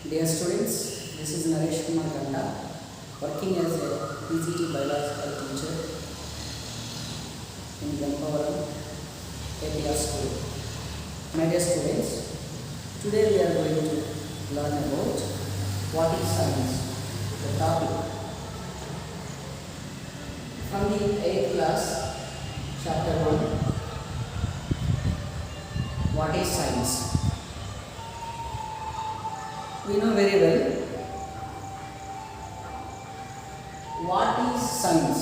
Dear students, this is Naresh Kumar Ganda, working as a PGT biological teacher in Gampavaram, APR school. My dear students, today we are going to learn about what is science, the topic. From the 8th class, chapter 1, what is science? We know very well what is science.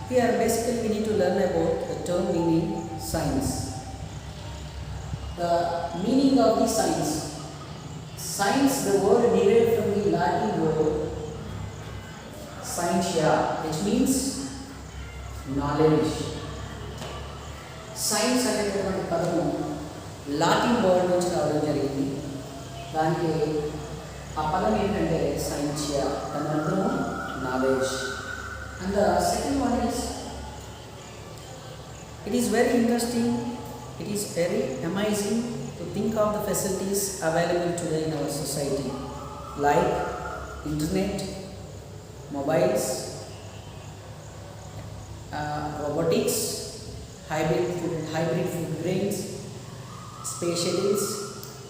Here basically we need to learn about the term meaning science. The meaning of the science. Science, the word derived from the Latin word scientia, which means knowledge. Science అనేటువంటి పదము Latin word నుంచి రావడం జరిగింది. దానికి ఆ పదం ఏంటంటే scientia, దాని అర్థం knowledge. And the second one is, it is very interesting, it is very amazing to think of the facilities available today in our society, like internet, mobiles, robotics, hybrid food grains, space shuttles.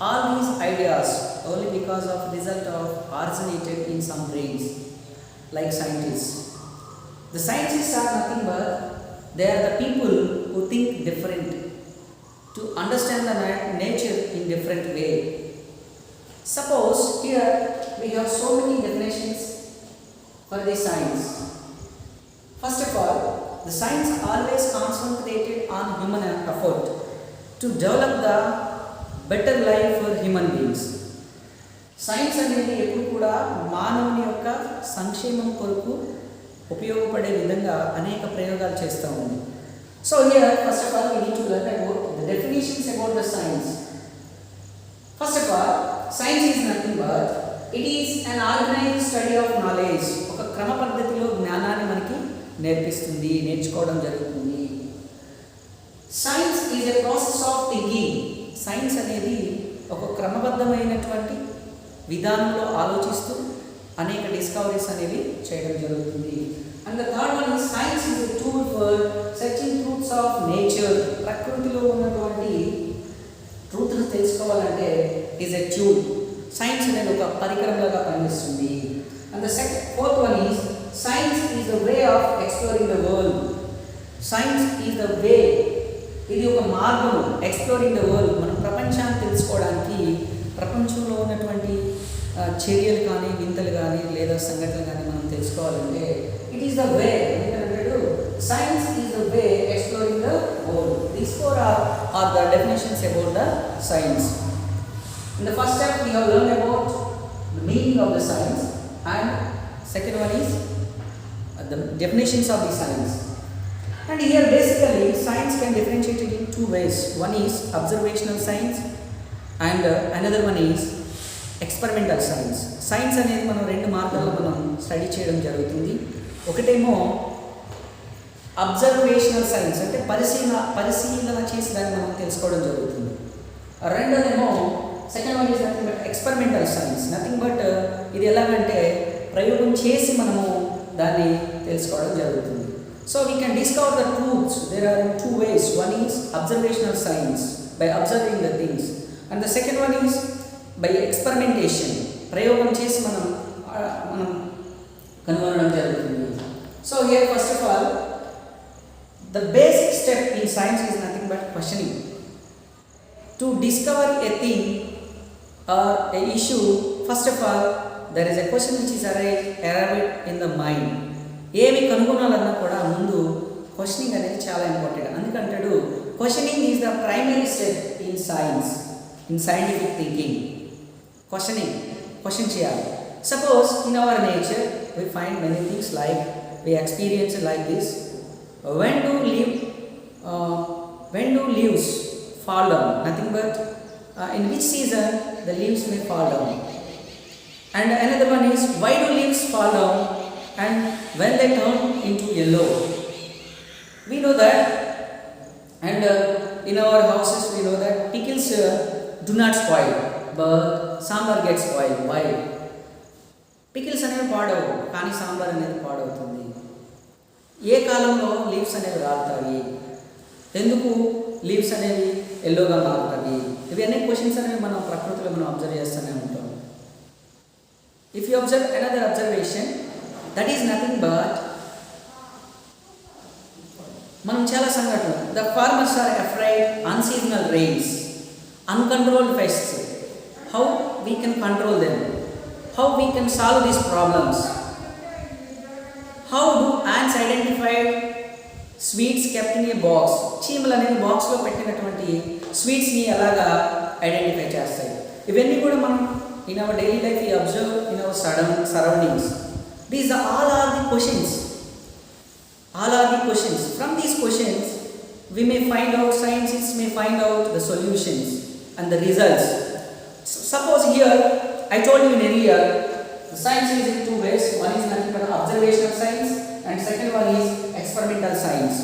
All these ideas only because of result of originated in some brains, like scientists. The scientists are nothing but they are the people who think different, to understand the nature in different way. Suppose here we have so many definitions for the science. First of all, the science always concentrated on human effort to develop the better life for human beings. Science అనేది ఎప్పుడు కూడా మానవుని యొక్క సంక్షేమం కొరకు ఉపయోగపడే విధంగా అనేక ప్రయోగాలు చేస్తూ ఉంది. So here first of all we need to learn about the definitions about the science. First of all, science is nothing but it is an organised study of knowledge. ఒక క్రమ పద్ధతిలో జ్ఞానాన్ని మనకి నేర్చుకోవడం జరుగుతుంది. Science is a process of thinking. Science అనేది ఒక క్రమబద్ధమైనటువంటి విధానంలో ఆలోచిస్తూ అనేక డిస్కవరీస్ అనేవి చేయడం జరుగుతుంది. And the third one is, science is a tool for searching truths of nature. ప్రకృతిలో ఉన్నటువంటి ట్రూత్ను తెలుసుకోవాలంటే ఈజ్ ఎ ట్యూల్. సైన్స్ అనేది ఒక పరికరంలాగా పనిచేస్తుంది. And the fourth one is, science is the way of exploring the world. Science is the వే, ఇది ఒక మార్గము, exploring the world. మనం ప్రపంచాన్ని తెలుసుకోవడానికి, ప్రపంచంలో ఉన్నటువంటి చర్యలు కానీ, వింతలు కానీ, లేదా సంఘటనలు కానీ మనం తెలుసుకోవాలంటే ఇట్ ఈస్ ద వే. ఎందుకంటే science is the way exploring the world. These four are the definitions about the science. In the first step we have learn about the meaning of the science, and second one is the definitions of the science. And here basically science can differentiate it in two ways. One is observational science and another one is experimental science. Science అనేది మనం రెండు మార్గాల్లో మనం study చేయడం జరుగుతుంది. ఒకటేమో observational science, అంటే పరిశీలన చేసి దాన్ని మనం తెలుసుకోవడం జరుగుతుంది. రెండోదేమో second one is nothing but experimental science. Nothing but ఇది ఎలాగంటే ప్రయోగం చేసి మనము దాన్ని తెలుసుకోవడం జరుగుతుంది. So we can discover the truths. There are in two ways. One is observational science, by observing the things, and the second one is by experimentation. ప్రయోగం చేసి మనం కనుగొనడం జరుగుతుంది. So here first of all, the basic step in science is nothing but questioning. To discover a thing or a issue, first of all there is a question which is arrived in the mind. ఏమి కనుగొనాలన్నా కూడా ముందు questioning అనేది చాలా important. అందుకంటాడు questioning is the primary step in science, in scientific thinking. Question చేయాలి. Suppose in our nature we find many things, like we experience like this. When do leaves fall down? Nothing but in which season the leaves may fall down. And another one is, why do leaves fall down and when they turn into yellow? We know that, and in our houses we know that pickles do not spoil, but sambar gets spoiled. Why? Pickles అనేవి పాడవు, కానీ సాంబార్ అనేది పాడవుతుంది. ఏ కాలంలో leaves అనేవి రాలుతాయి, ఎందుకు leaves అనేవి ఎల్లోగా మారుతాయి, ఇవి అనే క్వశ్చన్స్ అనేవి మనం ప్రకృతిలో మనం అబ్జర్వ్ చేస్తూనే ఉంటాం. If you observe another observation, that is nothing but మనం చాలా సంఘటనలు, the farmers are afraid unseasonal rains, uncontrolled pests, how we can control them, how we can solve these problems, how do ants identify sweets kept in a box, చీమలు అనేది బాక్స్లో పెట్టినటువంటి స్వీట్స్ని ఎలాగా identify చేస్తాయి. ఇవన్నీ కూడా మనం in our daily life we observe in our surroundings. These all are the questions, from these questions we may find out, scientists may find out the solutions and the results. Suppose here I told you in earlier, science is in two ways. One is nothing but observational science, and second one is experimental science.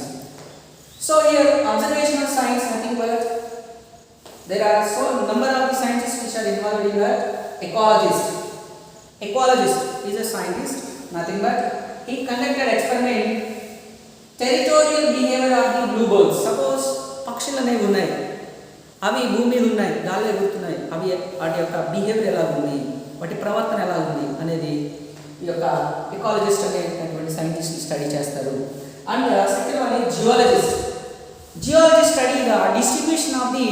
So here observational science, nothing but there are so number of the scientists which are involved in that. Ecologist is a scientist, nothing but he conducted experiment territorial behavior of the bluebirds. Suppose పక్షులు అనేవి ఉన్నాయి, అవి భూమి మీద ఉన్నాయి, గాలిలో ఎగురుతున్నాయి, అవి వాటి యొక్క బిహేవియర్ ఎలా ఉంది, వాటి ప్రవర్తన ఎలా ఉంది అనేది ఈ యొక్క ఎకాలజిస్ట్ అనేటువంటి సైంటిస్ట్ స్టడీ చేస్తారు. And second one is geologist study the distribution of the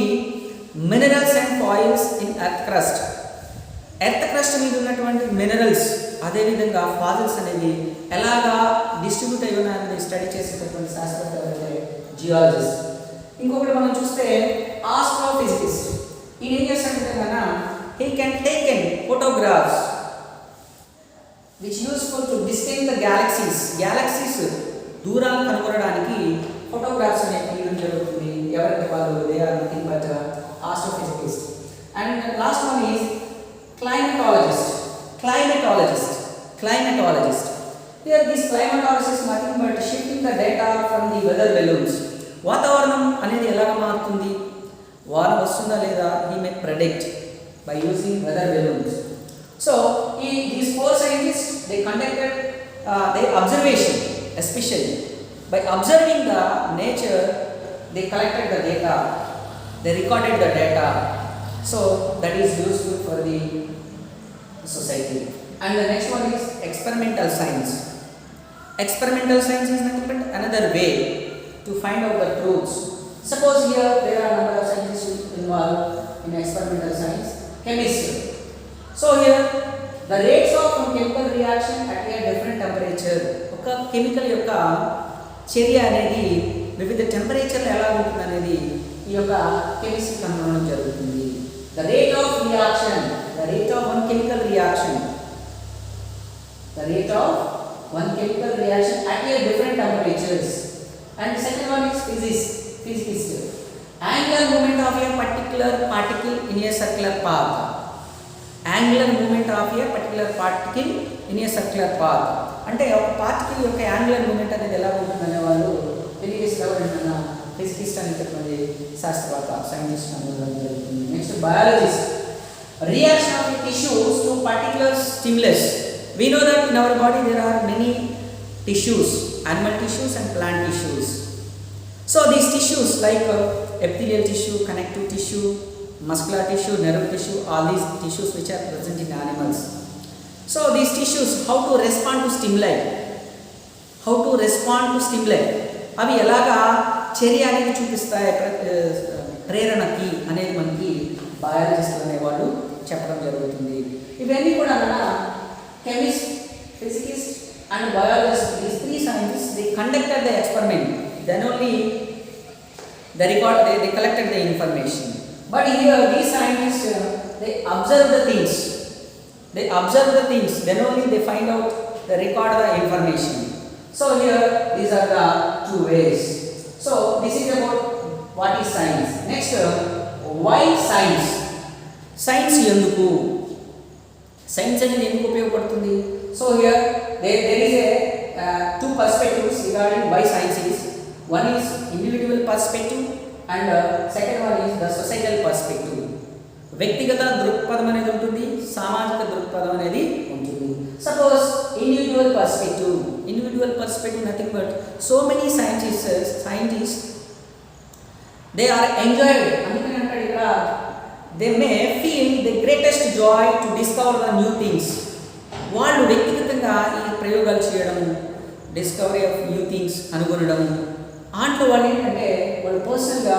minerals and foils in earth crust మీద ఉన్నటువంటి మినరల్స్, అదేవిధంగా ఫాజిల్స్ అనేవి ఎలాగా డిస్ట్రిబ్యూట్ అయ్యి ఉన్నాయనేది స్టడీ చేసేటటువంటి శాస్త్రవేత్త అంటే జియాలజిస్ట్. ఇంకొకటి మనం చూస్తే ఆస్ట్రోఫిజిసిస్ట్. ఈయన ఏం చేస్తాడంటే కన్నా he can take in photographs which useful to distinct the galaxies దూరాలను కనుగొనడానికి ఫోటోగ్రాఫ్స్ అనేవి తీయడం జరుగుతుంది. ఎవరంటే వాళ్ళు they are nothing but astrophysicist. And last one is climatologist. Here this climatologist nothing but shifting the data from the weather balloons. వాతావరణం అనేది ఎలాగ మారుతుంది, వారం వస్తుందా లేదా, he may predict by using weather balloons. So these four scientists they conducted their observation, especially by observing the nature they collected the data, they recorded the data, so that is useful for the society. And the next one is experimental science. Experimental science is nothing but another way to find out the truths. Suppose here there are number of scientists involved in experimental science. Chemistry. So here the rates of chemical reaction at a different temperature. ఒక chemical యొక్క చర్య అనేది వివిధ టెంపరేచర్లు ఎలా ఉంటుంది అనేది ఈ యొక్క కెమిస్ట్రీ కనుగొనడం జరుగుతుంది. The rate of one chemical reaction at a different temperatures. And second one is physicist. Angular movement of a particular particle in a circular path. అంటే ఒక పార్టికల్ యొక్క యాంగులర్ మూమెంట్ అనేది ఎలా ఉంటుందనే వాళ్ళు తెలియజేసేవారు ఫిజిసిస్ట్ అనేటటువంటి శాస్త్రవేత్త సైంటిస్ట్ అనడం జరుగుతుంది. Next biologist. Reaction of tissues to particular stimulus. We know that in our body there are many tissues, animal tissues and plant tissues. So these tissues like epithelial tissue, connective tissue, muscular tissue, nerve tissue, all these tissues which are present in animals. So these tissues, how to respond to stimuli, అవి ఎలాగా చర్య అనేది చూపిస్తాయి ప్రేరణకి అనేది మనకి బయాలజిస్టులు అనేవాళ్ళు చెప్పడం జరుగుతుంది. ఇవన్నీ కూడా chemist, physicist and biologist, these three scientists, they conducted the experiment, then only they collected the information. But here these scientists they observe the things, then only they find out, they record the information. So here these are the two ways. So this is about what is science. Next, why science? Science ఎందుకు, science అనేది ఎందుకు ఉపయోగపడుతుంది? So here there is a two perspectives regarding why science is. One is individual perspective and second one is the societal perspective. వ్యక్తిగత దృక్పథం అనేది ఉంటుంది, సామాజిక దృక్పథం అనేది ఉంటుంది. Suppose individual perspective nothing but so many scientists they are enjoyed. They may feel the greatest joy to discover the new things. వాళ్ళు వ్యక్తిగతంగా ఈ ప్రయోగాలు చేయడం, డిస్కవరీ ఆఫ్ న్యూ థింగ్స్ అనుకోవడం, ఆంట్లో వాళ్ళు ఏంటంటే వాళ్ళు పర్సనల్గా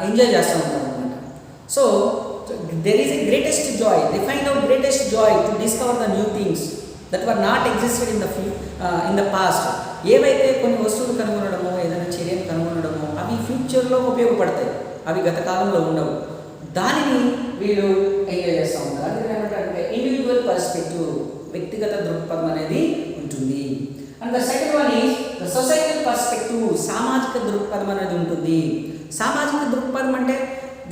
ఎంజాయ్ చేస్తూ ఉంటారు అనమాట. So there is a greatest joy, they find out greatest joy to discover the new things that were not existed in the past. ఏవైతే కొన్ని వస్తువులు కనుగొనడమో ఏదైనా చర్యను కనుగొనడమో అవి ఫ్యూచర్లో ఉపయోగపడతాయి, అవి గత కాలంలో ఉండవు, దానిని వీళ్ళు ఎంజాయ్ చేస్తూ ఉంటారు. అది ఏమంటారంటే ఇండివిజువల్ పర్స్పెక్టివ్, వ్యక్తిగత దృక్పథం అనేది ఉంటుంది. And the second one is the societal perspective, సామాజిక దృక్పథం అనేది ఉంటుంది. సామాజిక దృక్పథం అంటే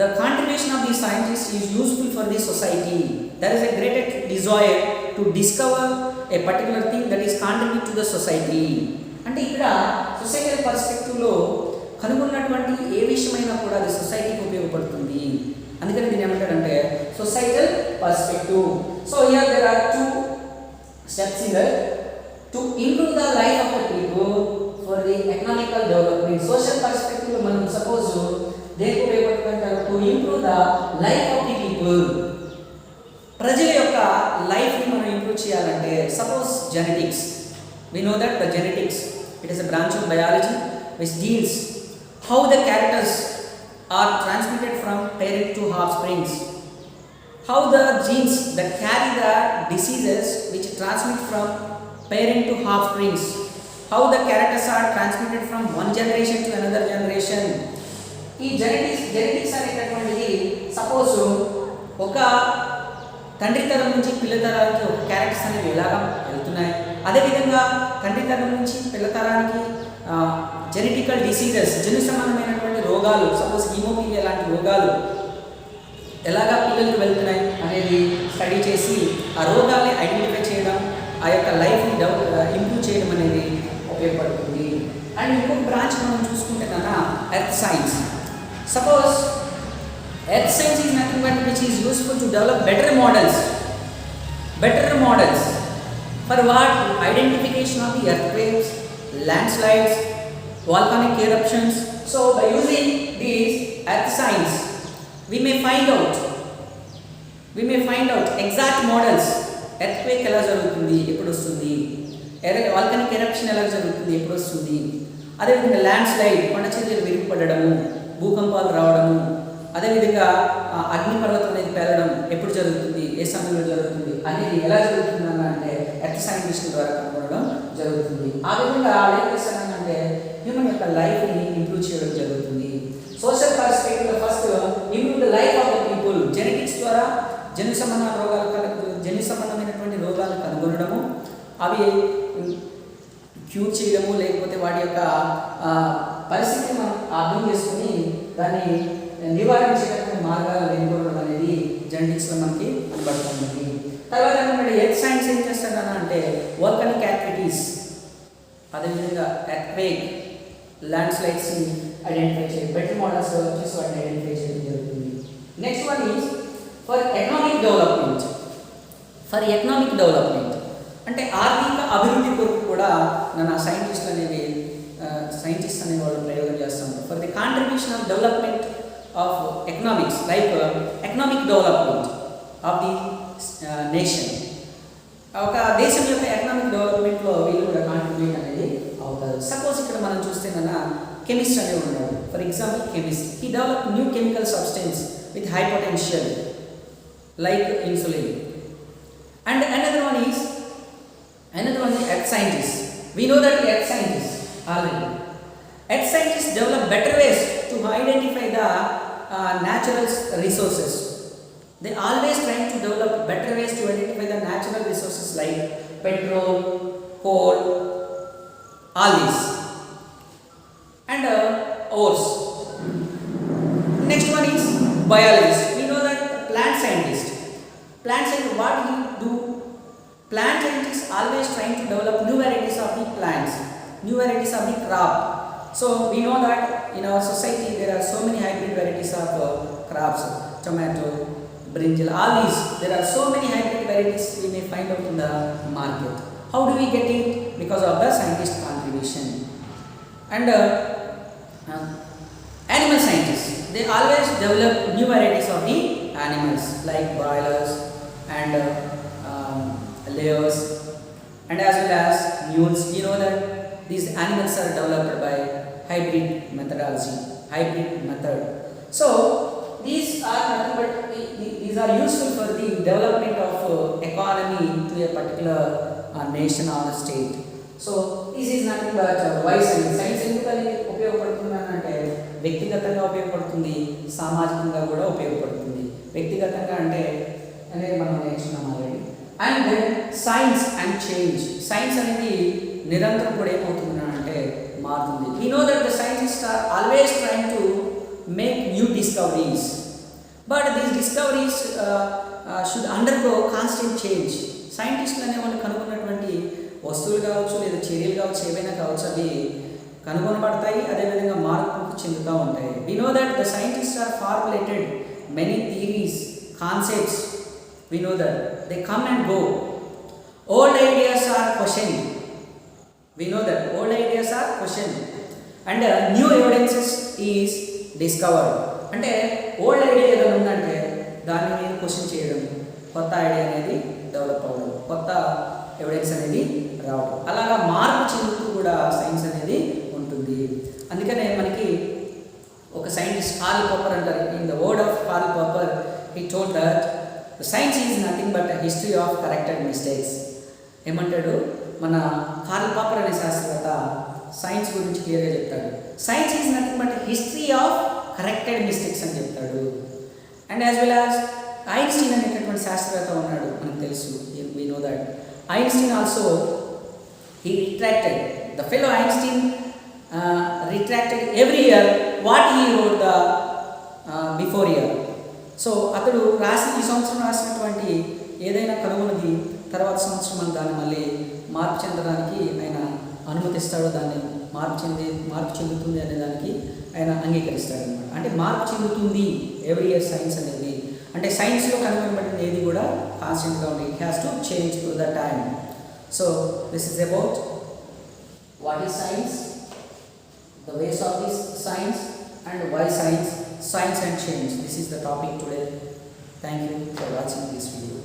the contribution of the scientist is useful for the society. There is a greater desire to discover a particular thing that is contribute to the society. అంటే ఇక్కడ societal పర్స్పెక్టివ్లో కనుగొన్నటువంటి ఏ విషయమైనా కూడా అది సొసైటీకి ఉపయోగపడుతుంది. అందుకని దీన్ని ఏమంటారంటే societal perspective. So here there are 2 steps in that to improve the life of the people for the economical development. Social పర్స్పెక్టివ్లో మనం సపోజ్ దేనికి ఉపయోగపడుతుందంటారు? To improve the life of the people. ప్రజల యొక్క లైఫ్ని మనం ఇంప్రూవ్ చేయాలంటే suppose genetics, we know that the genetics, it is a branch of biology which deals how the characters are transmitted from parent to offsprings, how the genes that carry the diseases which transmit from parent to offsprings, how the characters are transmitted from one generation to another generation. ఈ genetics అనేటటువంటిది suppose ఒక తండ్రి తరం నుంచి పిల్ల తరానికి ఒక characters అనేవి ఎలాగా వెళ్తున్నాయి, అదేవిధంగా తండ్రి తరం నుంచి పిల్ల తరానికి జెనెటికల్ డిసీజెస్, జన్యు సంబంధమైనటువంటి రోగాలు, సపోజ్ హీమోఫీలియా లాంటి రోగాలు ఎలాగా పిల్లలకు వెళ్తున్నాయి అనేది స్టడీ చేసి ఆ రోగాల్ని ఐడెంటిఫై చేయడం, ఆ యొక్క లైఫ్ని ఇంప్రూవ్ చేయడం అనేది ఉపయోగపడుతుంది. అండ్ ఇంకొక బ్రాంచ్ మనం చూసుకుంటే కన్నా earth science. Suppose earth science is nothing but which is useful to develop better models for what? Identification of the earthquakes, landslides, volcanic eruptions. So by using these earth science we may find out exact models. earthquake ఎలా జరుగుతుంది, ఎప్పుడు వస్తుంది, volcanic eruption ఎలా జరుగుతుంది, ఎప్పుడు వస్తుంది, అదేవిధంగా ల్యాండ్స్లైడ్, కొండ చర్యలు విరిగిపడడము, భూకంపాలు రావడము, అదేవిధంగా అగ్నిపర్వతం అనేది పేలడం ఎప్పుడు జరుగుతుంది, ఏ సమయంలో జరుగుతుంది అనేది ఎలా జరుగుతుంది అంటే ఎర్త్ సైంటిస్టుల ద్వారా కనుగొనడం జరుగుతుంది. ఆ విధంగా ఏం చేస్తానంటే హ్యూమన్ యొక్క లైఫ్ని ఇంప్రూవ్ చేయడం జరుగుతుంది. సోషల్ పర్స్పెక్టివ్లో first improve the life of the people. Genetics ద్వారా జన్యు సంబంధమైనటువంటి రోగాలు కనుగొనడము, అవి క్యూర్ చేయడము, లేకపోతే వాటి యొక్క పరిస్థితిని మనం అర్థం చేసుకుని దాన్ని నివారించేటటువంటి మార్గాలు ఎన్నుకోవడం అనేది జెనెటిక్స్లో మనకి కనబడుతుంది. తర్వాత ఏంటంటే ఎర్త్ సైన్స్ ఏం చేస్తాడన్నా అంటే వోల్కానిక్ యాక్టివిటీస్, అదేవిధంగా ఎర్త్క్వేక్, ల్యాండ్ స్లైడ్స్ని ఐడెంటిఫై చేయాలి, బెటర్ మోడల్స్ వచ్చేసి వాటిని ఐడెంటిఫై చేయడం జరుగుతుంది. Next one is for economic development. అంటే ఆర్థిక అభివృద్ధి కొరకు కూడా నా సైంటిస్ట్ అనే వాళ్ళు ప్రయోగం చేస్తున్నారు. For the contribution of development of economics, like economic development of the nation. ఒక దేశం యొక్క ఎకనామిక్ డెవలప్మెంట్లో వీళ్ళు కూడా కాంట్రిబ్యూట్ అనేది అవుతారు. సపోజ్ ఇక్కడ మనం చూస్తే కన్నా కెమిస్ట్ అనేవి ఉన్నాడు. For example chemist, he develop new chemical substance with high potential like insulin. And another one is earth scientists. We know that earth scientists already. Earth scientists develop better ways to identify the natural resources. They always trying to develop better ways to identify the natural resources like petrol, coal, all these, and ores. Next one is biologist. We know that plant scientist. What he do? Plant scientists always trying to develop new varieties of the plants, new varieties of the crop. So we know that in our society there are so many hybrid varieties of crops, tomato, brinjal, all these. There are so many hybrid varieties we may find out in the market. How do we get it? Because of the scientist contribution. And animal scientists, they always develop new varieties of the animals like broilers and layers, and as well as mules. You know that these animals are developed by hybrid method. So these are nothing but these are useful for the development of economy to a particular nation or state. So this is nothing but why science. Science ఎందుకని ఉపయోగపడుతుంది అంటే వ్యక్తిగతంగా ఉపయోగపడుతుంది, సామాజికంగా కూడా ఉపయోగపడుతుంది. వ్యక్తిగతంగా అంటే అనేది మనం నేర్చుకున్నాం already. And then science and change. Science అనేది నిరంతరం కూడా ఏమవుతుంది అంటే మారుతుంది. We know that the scientist are always trying to make new discoveries, but these discoveries should undergo constant change. సైంటిస్టులు అనేవాళ్ళు కనుగొన్నటువంటి వస్తువులు కావచ్చు లేదా చర్యలు కావచ్చు ఏవైనా కావచ్చు అవి కనుగొనబడతాయి, అదేవిధంగా మార్పు చెందుతూ ఉంటాయి. We know that the scientist are formulated many theories, concepts. We know that they come and go. Old ideas are questioned. We know that old ideas are questioned and new evidences is discovered. అంటే old idea ఏదైనా ఉందంటే దాన్ని మీద question చేయడం, కొత్త idea అనేది develop అవ్వడం, కొత్త ఎవిడెన్స్ అనేది రావడం, అలాగా మార్పు చెందుతూ కూడా సైన్స్ అనేది ఉంటుంది. అందుకనే మనకి ఒక సైంటిస్ట్ కార్ల్ పాపర్ అంటారు. In the word of Karl Popper he told that science is nothing but history of corrected mistakes. ఏమంటాడు మన కార్ల్ పాపర్ అనే శాస్త్రవేత్త సైన్స్ గురించి క్లియర్గా చెప్తాడు. Science is nothing but history of corrected mistakes అని చెప్తాడు. And as well as Einstein అనేటటువంటి శాస్త్రవేత్త ఉన్నాడు, మనకు తెలుసు. We know that Einstein also, he retracted, the fellow Einstein retracted every year what he wrote the before year. So అతడు ఈ సంవత్సరం రాసినటువంటి ఏదైనా కనుగొన్నది తర్వాత సంవత్సరం దాన్ని మళ్ళీ మార్పు చెందడానికి ఆయన అనుమతిస్తాడు, దాన్ని మార్పు చెందుతుంది అనే దానికి ఆయన అంగీకరిస్తాడు అనమాట. అంటే మార్పు చెందుతుంది ఎవ్రీ ఇయర్ సైన్స్ అనేది. అంటే సైన్స్లో కనుగొనబడిన ఏది కూడా కాన్స్టెంట్గా ఉంది. It has to change to the time. So this is about what is science, the ways of this science and why science and change. This is the topic today. Thank you for watching this video.